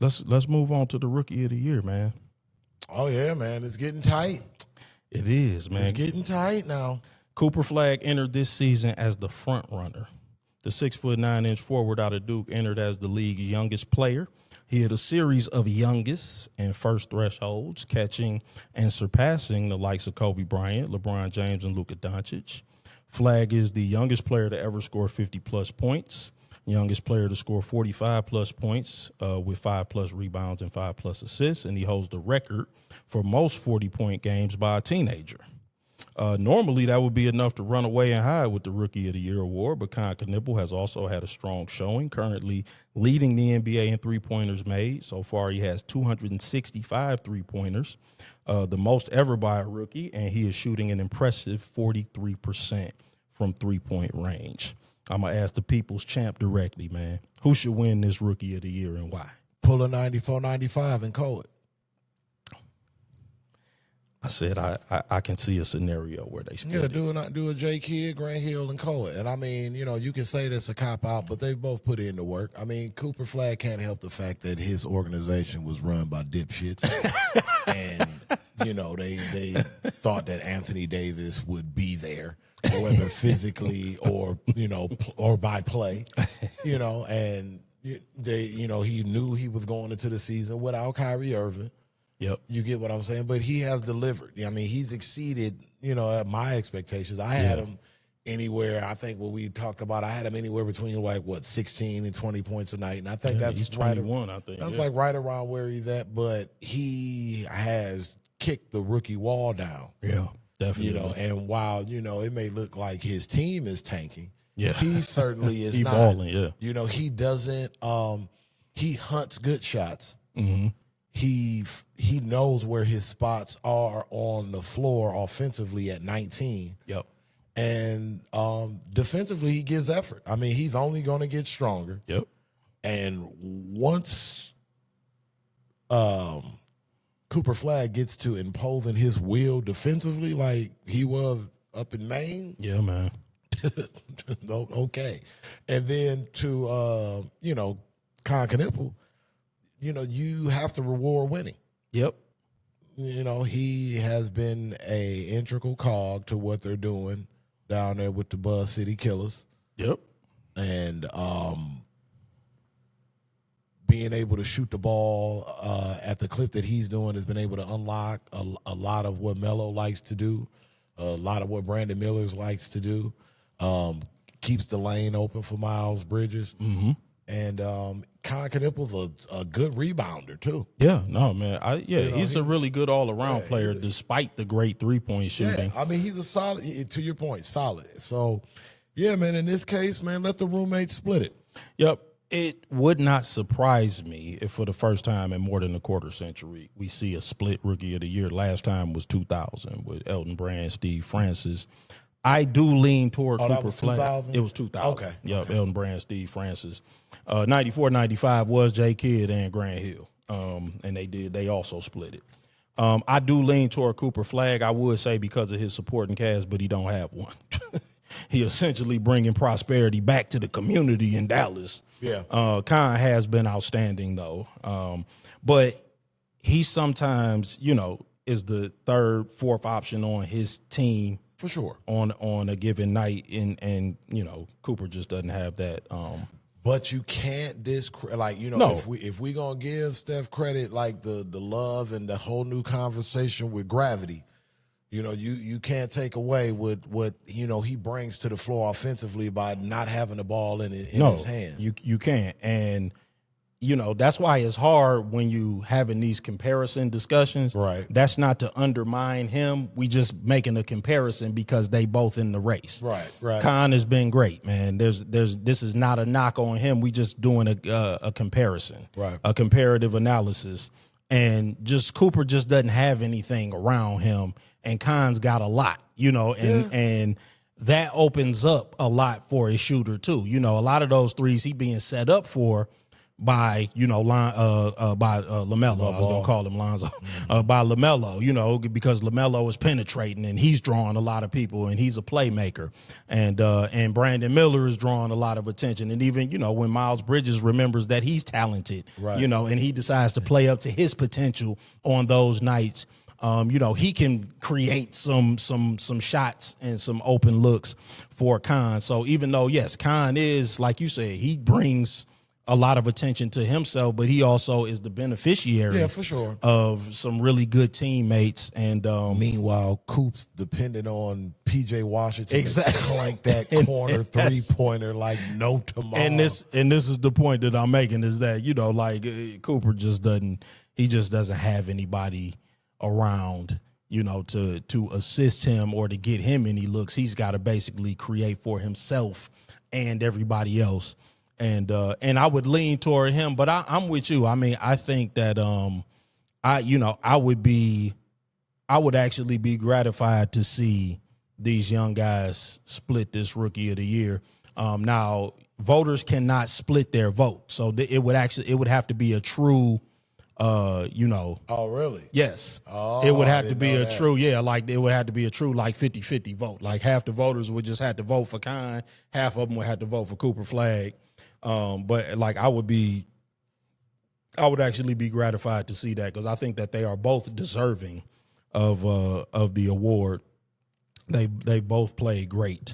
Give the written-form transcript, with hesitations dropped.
Let's move on to the rookie of the year, man. Oh yeah, man, it's getting tight. It is, man. It's getting tight now. Cooper Flagg entered this season as the front runner. The 6'9" forward out of Duke entered as the league's youngest player. He had a series of youngest and first thresholds, catching and surpassing the likes of Kobe Bryant, LeBron James, and Luka Doncic. Flagg is the youngest player to ever score 50-plus points, youngest player to score 45-plus points with 5-plus rebounds and 5-plus assists, and he holds the record for most 40-point games by a teenager. Normally, that would be enough to run away and hide with the Rookie of the Year award, but Knueppel has also had a strong showing, currently leading the NBA in three-pointers made. So far, he has 265 three-pointers, the most ever by a rookie, and he is shooting an impressive 43% from three-point range. I'm going to ask the people's champ directly, man. Who should win this Rookie of the Year and why? Pull a 94-95 and call it. I said I can see a scenario where they split. Yeah, do a J. Kidd, Grant Hill, and Coed. And I mean, you can say that's a cop out, but they both put in the work. I mean, Cooper Flagg can't help the fact that his organization was run by dipshits, and they thought that Anthony Davis would be there, whether physically or or by play, and he knew he was going into the season without Kyrie Irving. Yep. You get what I'm saying? But he has delivered. I mean, he's exceeded, my expectations. I had him anywhere, I think what we talked about, I had him anywhere between 16 and 20 points a night. And I think that's he's 21, I think. That's like right around where he's at, but he has kicked the rookie wall down. Yeah, definitely. And while, it may look like his team is tanking, yeah, he certainly is not. Balling, yeah. He doesn't he hunts good shots. Mm-hmm. He knows where his spots are on the floor offensively at 19. Yep. And defensively, he gives effort. I mean, he's only going to get stronger. Yep. And once Cooper Flagg gets to imposing his will defensively like he was up in Maine. Yeah, man. Okay. And then to, Knueppel, you have to reward winning. Yep. He has been a integral cog to what they're doing down there with the Buzz City Killers. Yep. And being able to shoot the ball at the clip that he's doing has been able to unlock a lot of what Melo likes to do, a lot of what Brandon Millers likes to do, keeps the lane open for Miles Bridges. Mm-hmm. And Knueppel's a good rebounder too. Yeah, no, man. He's a really good all-around player, despite the great three-point shooting. Yeah, I mean, he's a solid. To your point, solid. So, yeah, man. In this case, man, let the roommates split it. Yep. It would not surprise me if, for the first time in more than a quarter century, we see a split Rookie of the Year. Last time was 2000 with Elton Brand, Steve Francis. I do lean toward Cooper Flagg. It was 2000. Okay. Yep, okay. Elton Brand, Steve Francis. 94-95 was J. Kidd and Grant Hill, and they also split it. I do lean toward Cooper Flagg, I would say, because of his supporting cast, but he don't have one. He essentially bringing prosperity back to the community in Dallas. Yeah. Khan has been outstanding, though. But he sometimes, is the third, fourth option on his team. For sure. On a given night, and Cooper just doesn't have that. But you can't No. if we gonna give Steph credit like the love and the whole new conversation with gravity, you can't take away what he brings to the floor offensively by not having the ball in his hands. You can't, and that's why it's hard when you having these comparison discussions. Right. That's not to undermine him. We just making a comparison because they both in the race. Right. Khan has been great, man. This is not a knock on him. We just doing a comparison, right? A comparative analysis, and just Cooper just doesn't have anything around him, and Khan's got a lot, and that opens up a lot for a shooter too. A lot of those threes he being set up for. by LaMelo. I was gonna call him Lonzo. By LaMelo, because LaMelo is penetrating and he's drawing a lot of people and he's a playmaker, and Brandon Miller is drawing a lot of attention. And even when Miles Bridges remembers that he's talented, right. And he decides to play up to his potential on those nights. He can create some shots and some open looks for Khan. So even though, yes, Khan is, like you said, he brings a lot of attention to himself, but he also is the beneficiary for sure. of some really good teammates. And meanwhile, Coop's dependent on PJ Washington exactly. to clank that corner three-pointer like no tomorrow. And this is the point that I'm making, is that, Cooper just doesn't have anybody around, to assist him or to get him any looks. He's got to basically create for himself and everybody else. And I would lean toward him, but I'm with you. I mean, I think that I would actually be gratified to see these young guys split this Rookie of the Year. Now, voters cannot split their vote, so it would have to be a true. Oh, really? Yes. Oh, it would have to be it would have to be a true 50-50 vote. Like half the voters would just have to vote for Khan, half of them would have to vote for Cooper Flagg. But like I would actually be gratified to see that, because I think that they are both deserving of the award. They both played great.